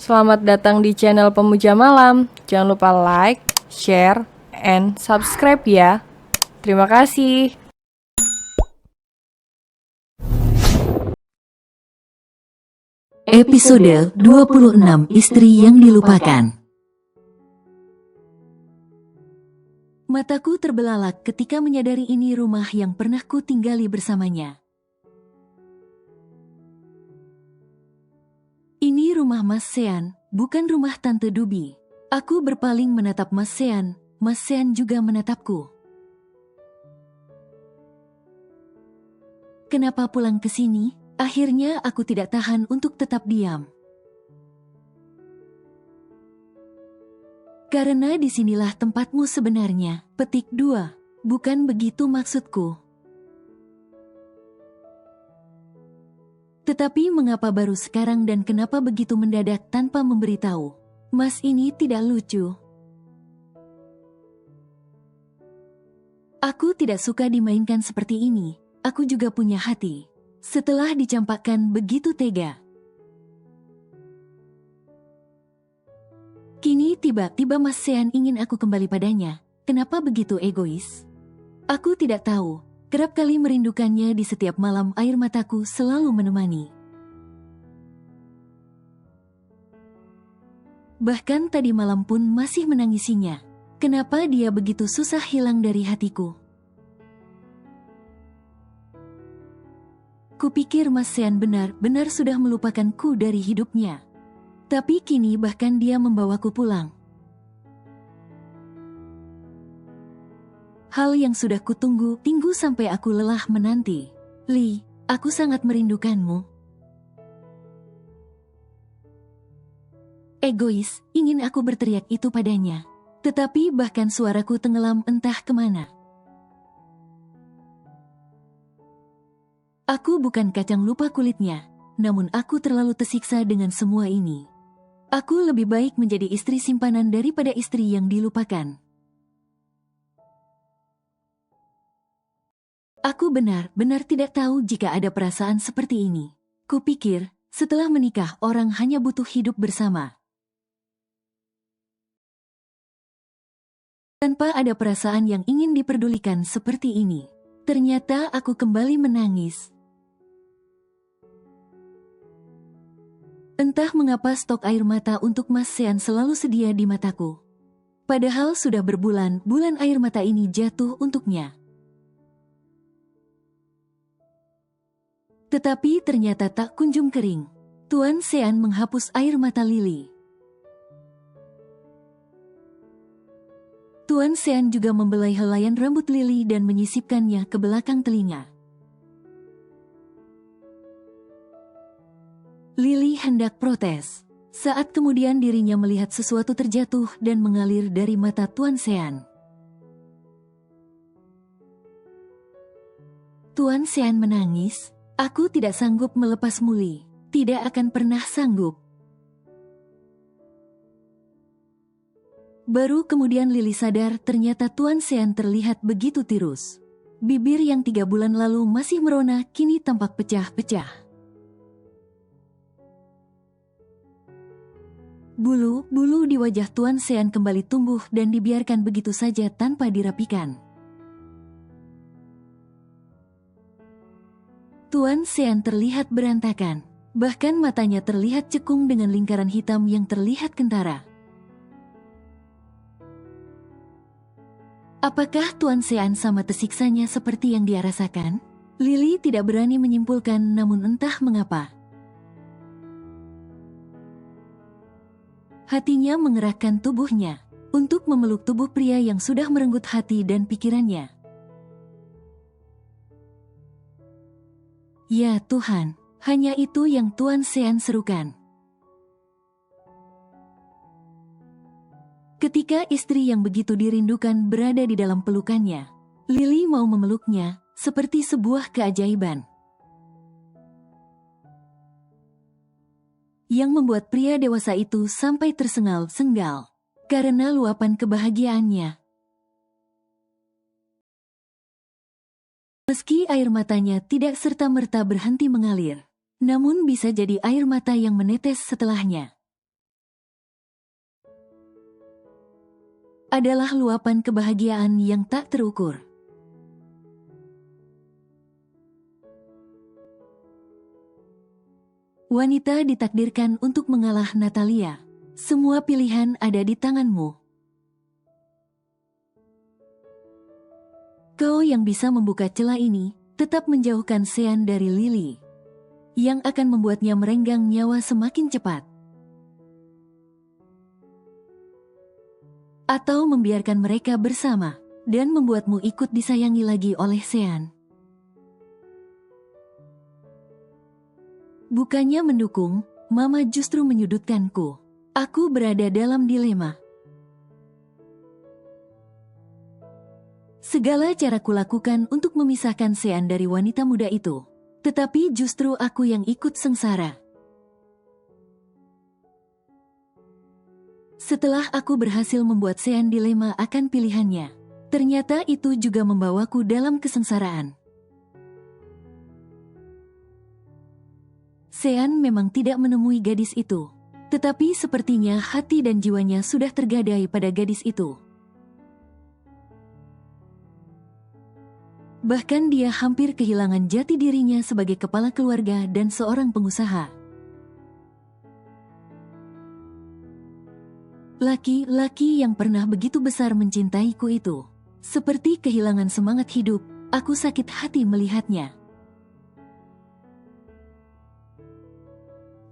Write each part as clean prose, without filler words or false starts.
Selamat datang di channel Pemuja Malam. Jangan lupa like, share, and subscribe ya. Terima kasih. Episode 26 Istri yang Dilupakan. Mataku terbelalak ketika menyadari ini rumah yang pernah ku tinggali bersamanya. Ini rumah Mas Sean, bukan rumah Tante Dubi. Aku berpaling menatap Mas Sean juga menatapku. Kenapa pulang ke sini? Akhirnya aku tidak tahan untuk tetap diam. Karena disinilah tempatmu sebenarnya. Petik 2. Bukan begitu maksudku. Tetapi mengapa baru sekarang dan kenapa begitu mendadak tanpa memberitahu? Mas, ini tidak lucu. Aku tidak suka dimainkan seperti ini. Aku juga punya hati. Setelah dicampakkan begitu tega. Kini tiba-tiba Mas Sean ingin aku kembali padanya. Kenapa begitu egois? Aku tidak tahu. Kerap kali merindukannya di setiap malam air mataku selalu menemani. Bahkan tadi malam pun masih menangisinya. Kenapa dia begitu susah hilang dari hatiku? Kupikir Mas Sean benar-benar sudah melupakanku dari hidupnya. Tapi kini bahkan dia membawaku pulang. Hal yang sudah kutunggu sampai aku lelah menanti. Li, aku sangat merindukanmu. Egois, ingin aku berteriak itu padanya. Tetapi bahkan suaraku tenggelam entah kemana. Aku bukan kacang lupa kulitnya, namun aku terlalu tersiksa dengan semua ini. Aku lebih baik menjadi istri simpanan daripada istri yang dilupakan. Aku benar-benar tidak tahu jika ada perasaan seperti ini. Kupikir, setelah menikah orang hanya butuh hidup bersama. Tanpa ada perasaan yang ingin diperdulikan seperti ini. Ternyata aku kembali menangis. Entah mengapa stok air mata untuk Mas Sean selalu sedia di mataku. Padahal sudah berbulan-bulan air mata ini jatuh untuknya. Tetapi ternyata tak kunjung kering. Tuan Sean menghapus air mata Lily. Tuan Sean juga membelai helaian rambut Lily dan menyisipkannya ke belakang telinga. Lily hendak protes. Saat kemudian dirinya melihat sesuatu terjatuh dan mengalir dari mata Tuan Sean. Tuan Sean menangis. Aku tidak sanggup melepas Muli. Tidak akan pernah sanggup. Baru kemudian Lily sadar ternyata Tuan Sean terlihat begitu tirus. Bibir yang 3 bulan lalu masih merona kini tampak pecah-pecah. Bulu-bulu di wajah Tuan Sean kembali tumbuh dan dibiarkan begitu saja tanpa dirapikan. Tuan Sean terlihat berantakan. Bahkan matanya terlihat cekung dengan lingkaran hitam yang terlihat kentara. Apakah Tuan Sean sama tersiksanya seperti yang dia rasakan? Lily tidak berani menyimpulkan, namun entah mengapa. Hatinya mengerahkan tubuhnya untuk memeluk tubuh pria yang sudah merenggut hati dan pikirannya. Ya Tuhan, hanya itu yang Tuan Sean serukan. Ketika istri yang begitu dirindukan berada di dalam pelukannya, Lily mau memeluknya seperti sebuah keajaiban. Yang membuat pria dewasa itu sampai tersengal-sengal karena luapan kebahagiaannya. Meski air matanya tidak serta-merta berhenti mengalir, namun bisa jadi air mata yang menetes setelahnya. adalah luapan kebahagiaan yang tak terukur. Wanita ditakdirkan untuk mengalah Natalia. Semua pilihan ada di tanganmu. Kau yang bisa membuka celah ini, tetap menjauhkan Sean dari Lily, yang akan membuatnya merenggang nyawa semakin cepat. Atau membiarkan mereka bersama, dan membuatmu ikut disayangi lagi oleh Sean. Bukannya mendukung, Mama justru menyudutkanku. Aku berada dalam dilema. Segala cara kulakukan untuk memisahkan Sean dari wanita muda itu. Tetapi justru aku yang ikut sengsara. Setelah aku berhasil membuat Sean dilema akan pilihannya, ternyata itu juga membawaku dalam kesengsaraan. Sean memang tidak menemui gadis itu, tetapi sepertinya hati dan jiwanya sudah tergadai pada gadis itu. Bahkan dia hampir kehilangan jati dirinya sebagai kepala keluarga dan seorang pengusaha. Laki-laki yang pernah begitu besar mencintaiku itu, seperti kehilangan semangat hidup. Aku sakit hati melihatnya.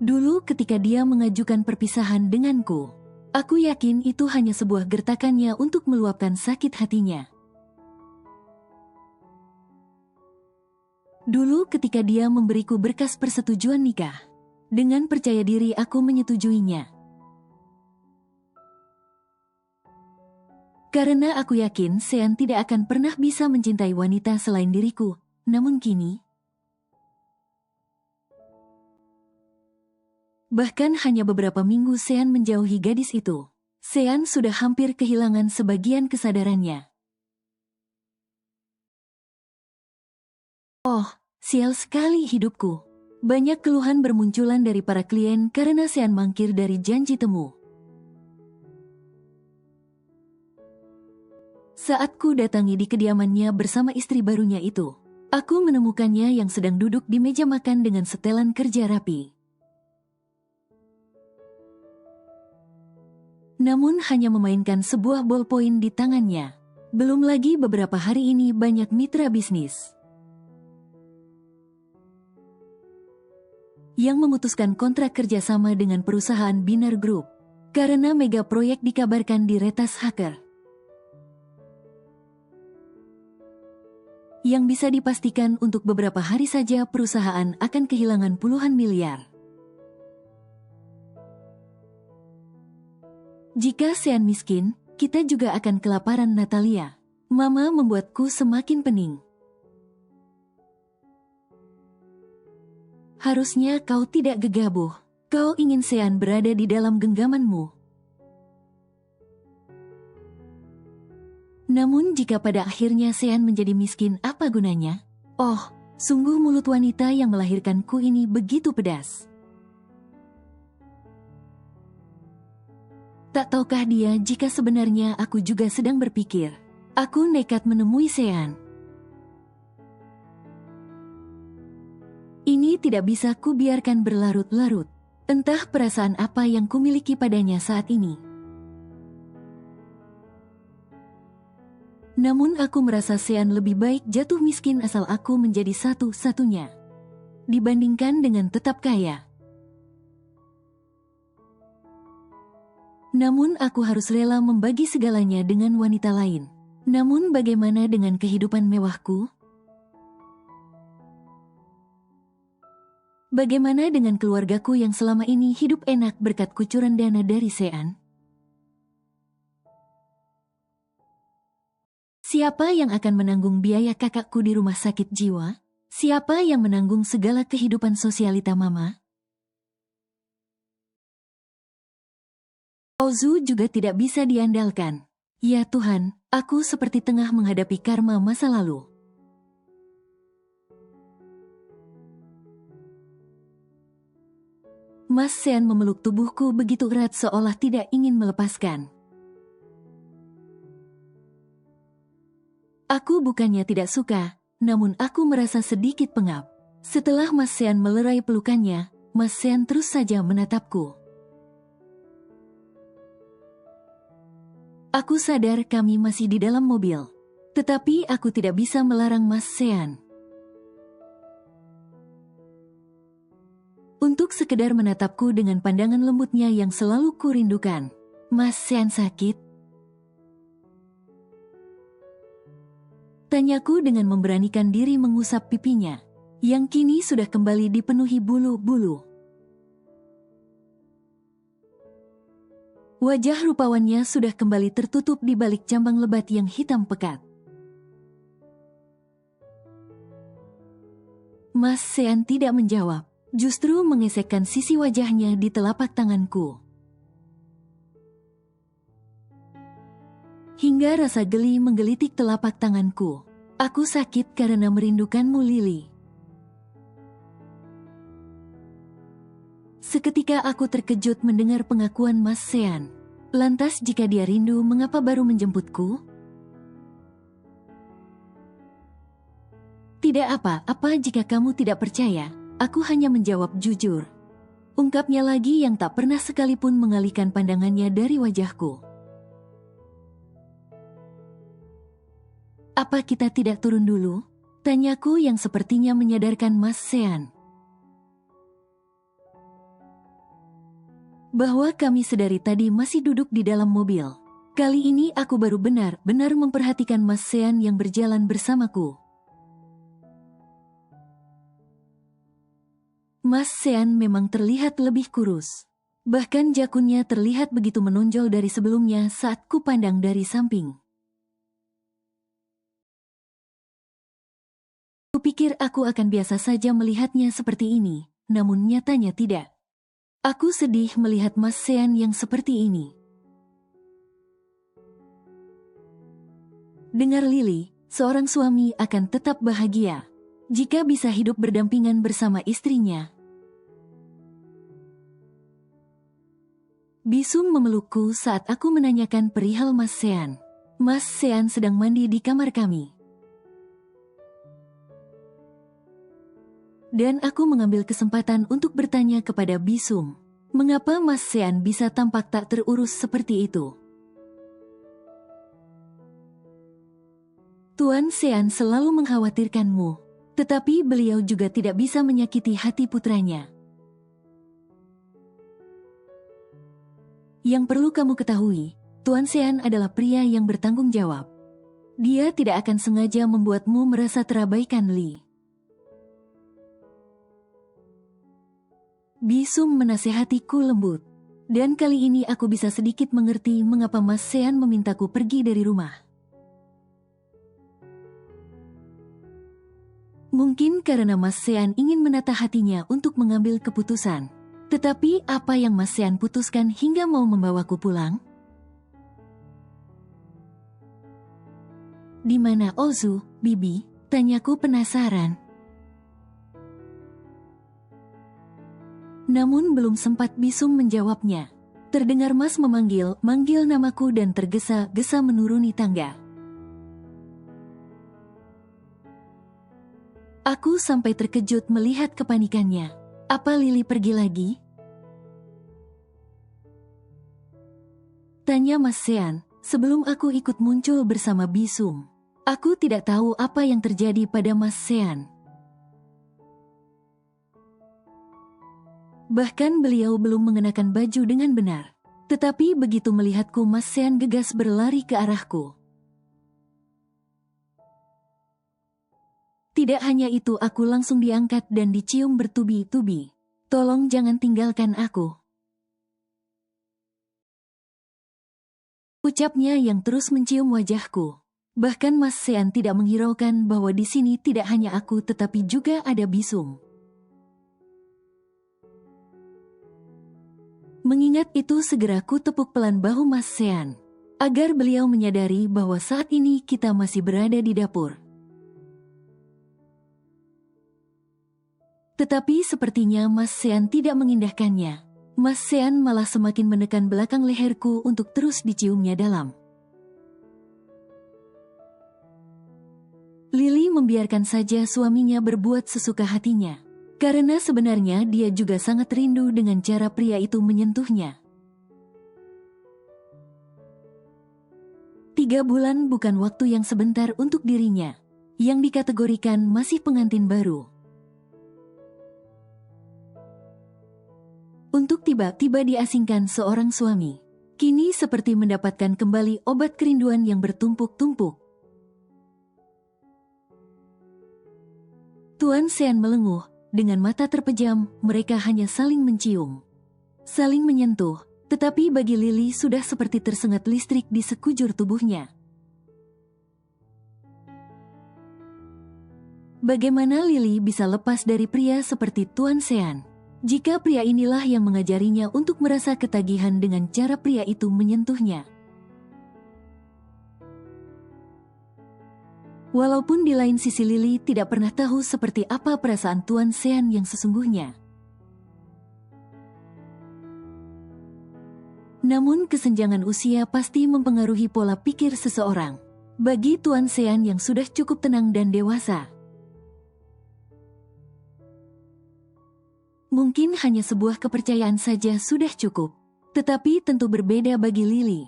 Dulu ketika dia mengajukan perpisahan denganku, aku yakin itu hanya sebuah gertakannya untuk meluapkan sakit hatinya. Dulu ketika dia memberiku berkas persetujuan nikah, dengan percaya diri aku menyetujuinya. Karena aku yakin Sean tidak akan pernah bisa mencintai wanita selain diriku, namun kini, bahkan hanya beberapa minggu Sean menjauhi gadis itu, Sean sudah hampir kehilangan sebagian kesadarannya. Oh, sial sekali hidupku. Banyak keluhan bermunculan dari para klien karena Sean mangkir dari janji temu. Saat ku datangi di kediamannya bersama istri barunya itu, aku menemukannya yang sedang duduk di meja makan dengan setelan kerja rapi. Namun hanya memainkan sebuah ballpoint di tangannya. Belum lagi beberapa hari ini banyak mitra bisnis yang memutuskan kontrak kerjasama dengan perusahaan Binar Group karena mega proyek dikabarkan diretas hacker. Yang bisa dipastikan untuk beberapa hari saja perusahaan akan kehilangan puluhan miliar. Jika Sean miskin, kita juga akan kelaparan Natalia. Mama membuatku semakin pening. Harusnya kau tidak gegabah. Kau ingin Sean berada di dalam genggamanmu. Namun jika pada akhirnya Sean menjadi miskin, apa gunanya? Oh, sungguh mulut wanita yang melahirkanku ini begitu pedas. Tak tahukah dia jika sebenarnya aku juga sedang berpikir. Aku nekat menemui Sean. Ini tidak bisa kubiarkan berlarut-larut. Entah perasaan apa yang kumiliki padanya saat ini. Namun aku merasa Sean lebih baik jatuh miskin asal aku menjadi satu-satunya, dibandingkan dengan tetap kaya. Namun aku harus rela membagi segalanya dengan wanita lain. Namun bagaimana dengan kehidupan mewahku? Bagaimana dengan keluargaku yang selama ini hidup enak berkat kucuran dana dari Sean? Siapa yang akan menanggung biaya kakakku di rumah sakit jiwa? Siapa yang menanggung segala kehidupan sosialita mama? Ozu juga tidak bisa diandalkan. Ya Tuhan, aku seperti tengah menghadapi karma masa lalu. Mas Sean memeluk tubuhku begitu erat seolah tidak ingin melepaskan. Aku bukannya tidak suka, namun aku merasa sedikit pengap. Setelah Mas Sean melerai pelukannya, Mas Sean terus saja menatapku. Aku sadar kami masih di dalam mobil, tetapi aku tidak bisa melarang Mas Sean untuk sekedar menatapku dengan pandangan lembutnya yang selalu kurindukan. Mas Sean sakit? Tanyaku dengan memberanikan diri mengusap pipinya, yang kini sudah kembali dipenuhi bulu-bulu. Wajah rupawannya sudah kembali tertutup di balik jambang lebat yang hitam pekat. Mas Sean tidak menjawab, justru mengesekkan sisi wajahnya di telapak tanganku. Hingga rasa geli menggelitik telapak tanganku. Aku sakit karena merindukanmu, Lily. Seketika aku terkejut mendengar pengakuan Mas Sean. Lantas jika dia rindu, mengapa baru menjemputku? Tidak apa-apa jika kamu tidak percaya, aku hanya menjawab jujur. Ungkapnya lagi yang tak pernah sekalipun mengalihkan pandangannya dari wajahku. Apa kita tidak turun dulu? Tanyaku yang sepertinya menyadarkan Mas Sean bahwa kami sedari tadi masih duduk di dalam mobil. Kali ini aku baru benar-benar memperhatikan Mas Sean yang berjalan bersamaku. Mas Sean memang terlihat lebih kurus. Bahkan jakunnya terlihat begitu menonjol dari sebelumnya saat ku pandang dari samping. Kupikir aku akan biasa saja melihatnya seperti ini, namun nyatanya tidak. Aku sedih melihat Mas Sean yang seperti ini. Dengar Lily, seorang suami akan tetap bahagia jika bisa hidup berdampingan bersama istrinya. Bisum memelukku saat aku menanyakan perihal Mas Sean. Mas Sean sedang mandi di kamar kami. Dan aku mengambil kesempatan untuk bertanya kepada Bisum, mengapa Mas Sean bisa tampak tak terurus seperti itu? Tuan Sean selalu mengkhawatirkanmu, tetapi beliau juga tidak bisa menyakiti hati putranya. Yang perlu kamu ketahui, Tuan Sean adalah pria yang bertanggung jawab. Dia tidak akan sengaja membuatmu merasa terabaikan, Lee. Bisum menasehatiku lembut, dan kali ini aku bisa sedikit mengerti mengapa Mas Sean memintaku pergi dari rumah. Mungkin karena Mas Sean ingin menata hatinya untuk mengambil keputusan. Tetapi apa yang Mas Sean putuskan hingga mau membawaku pulang? Di mana Ozu, Bibi? Tanyaku penasaran. Namun belum sempat Bisum menjawabnya. Terdengar Mas manggil namaku dan tergesa-gesa menuruni tangga. Aku sampai terkejut melihat kepanikannya. Apa Lily pergi lagi? Tanya Mas Sean, sebelum aku ikut muncul bersama Bisum. Aku tidak tahu apa yang terjadi pada Mas Sean. Bahkan beliau belum mengenakan baju dengan benar. Tetapi begitu melihatku, Mas Sean gegas berlari ke arahku. Tidak hanya itu, aku langsung diangkat dan dicium bertubi-tubi. Tolong jangan tinggalkan aku. Ucapnya yang terus mencium wajahku. Bahkan Mas Sean tidak menghiraukan bahwa di sini tidak hanya aku tetapi juga ada Bisum. Mengingat itu, segera ku tepuk pelan bahu Mas Sean, agar beliau menyadari bahwa saat ini kita masih berada di dapur. Tetapi sepertinya Mas Sean tidak mengindahkannya. Mas Sean malah semakin menekan belakang leherku untuk terus diciumnya dalam. Lily membiarkan saja suaminya berbuat sesuka hatinya. Karena sebenarnya dia juga sangat rindu dengan cara pria itu menyentuhnya. 3 bulan bukan waktu yang sebentar untuk dirinya, yang dikategorikan masih pengantin baru. Untuk tiba-tiba diasingkan seorang suami, kini seperti mendapatkan kembali obat kerinduan yang bertumpuk-tumpuk. Tuan Sean melenguh, dengan mata terpejam, mereka hanya saling mencium. Saling menyentuh, tetapi bagi Lily sudah seperti tersengat listrik di sekujur tubuhnya. Bagaimana Lily bisa lepas dari pria seperti Tuan Sean? Jika pria inilah yang mengajarinya untuk merasa ketagihan dengan cara pria itu menyentuhnya. Walaupun di lain sisi Lily tidak pernah tahu seperti apa perasaan Tuan Sean yang sesungguhnya. Namun kesenjangan usia pasti mempengaruhi pola pikir seseorang. Bagi Tuan Sean yang sudah cukup tenang dan dewasa, mungkin hanya sebuah kepercayaan saja sudah cukup. Tetapi tentu berbeda bagi Lily,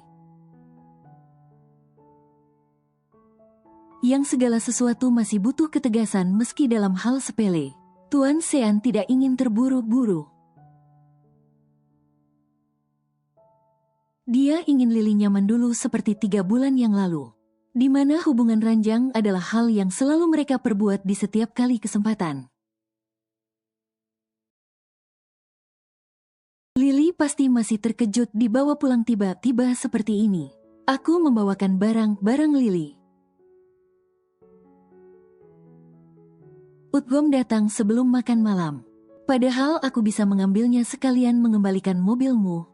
yang segala sesuatu masih butuh ketegasan meski dalam hal sepele. Tuan Sean tidak ingin terburu-buru. Dia ingin Lily nyaman dulu seperti 3 bulan yang lalu, di mana hubungan ranjang adalah hal yang selalu mereka perbuat di setiap kali kesempatan. Lily pasti masih terkejut dibawa pulang tiba-tiba seperti ini. Aku membawakan barang-barang Lily. Utgom datang sebelum makan malam. Padahal aku bisa mengambilnya sekalian mengembalikan mobilmu.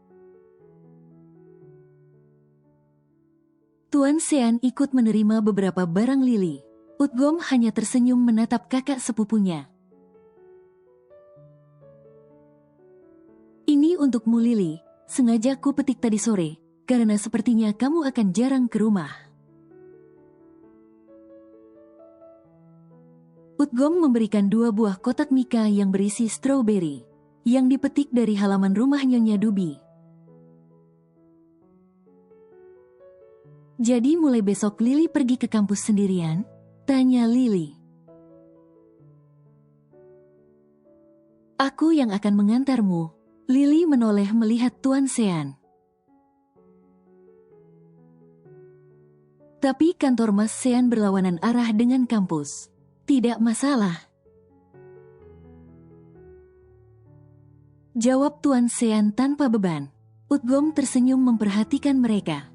Tuan Sean ikut menerima beberapa barang Lily. Utgom hanya tersenyum menatap kakak sepupunya. Ini untukmu Lily, sengaja ku petik tadi sore, karena sepertinya kamu akan jarang ke rumah. Utgom memberikan 2 buah kotak mika yang berisi stroberi, yang dipetik dari halaman rumah Nyonya Dubi. Jadi mulai besok Lily pergi ke kampus sendirian? Tanya Lily. Aku yang akan mengantarmu. Lily menoleh melihat Tuan Sean. Tapi kantor Mas Sean berlawanan arah dengan kampus. Tidak masalah, jawab Tuan Sean tanpa beban. Utgom tersenyum memperhatikan mereka.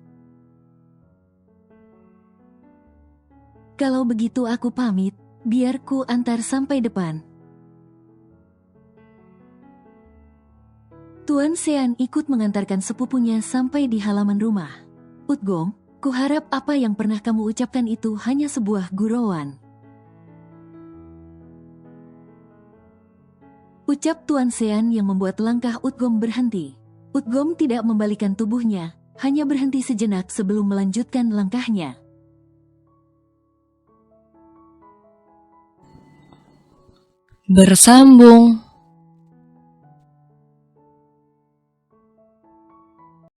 Kalau begitu aku pamit, biar ku antar sampai depan. Tuan Sean ikut mengantarkan sepupunya sampai di halaman rumah. Utgom, kuharap apa yang pernah kamu ucapkan itu hanya sebuah gurauan. Ucap Tuan Sean yang membuat langkah Utgom berhenti. Utgom tidak membalikan tubuhnya, hanya berhenti sejenak sebelum melanjutkan langkahnya. Bersambung.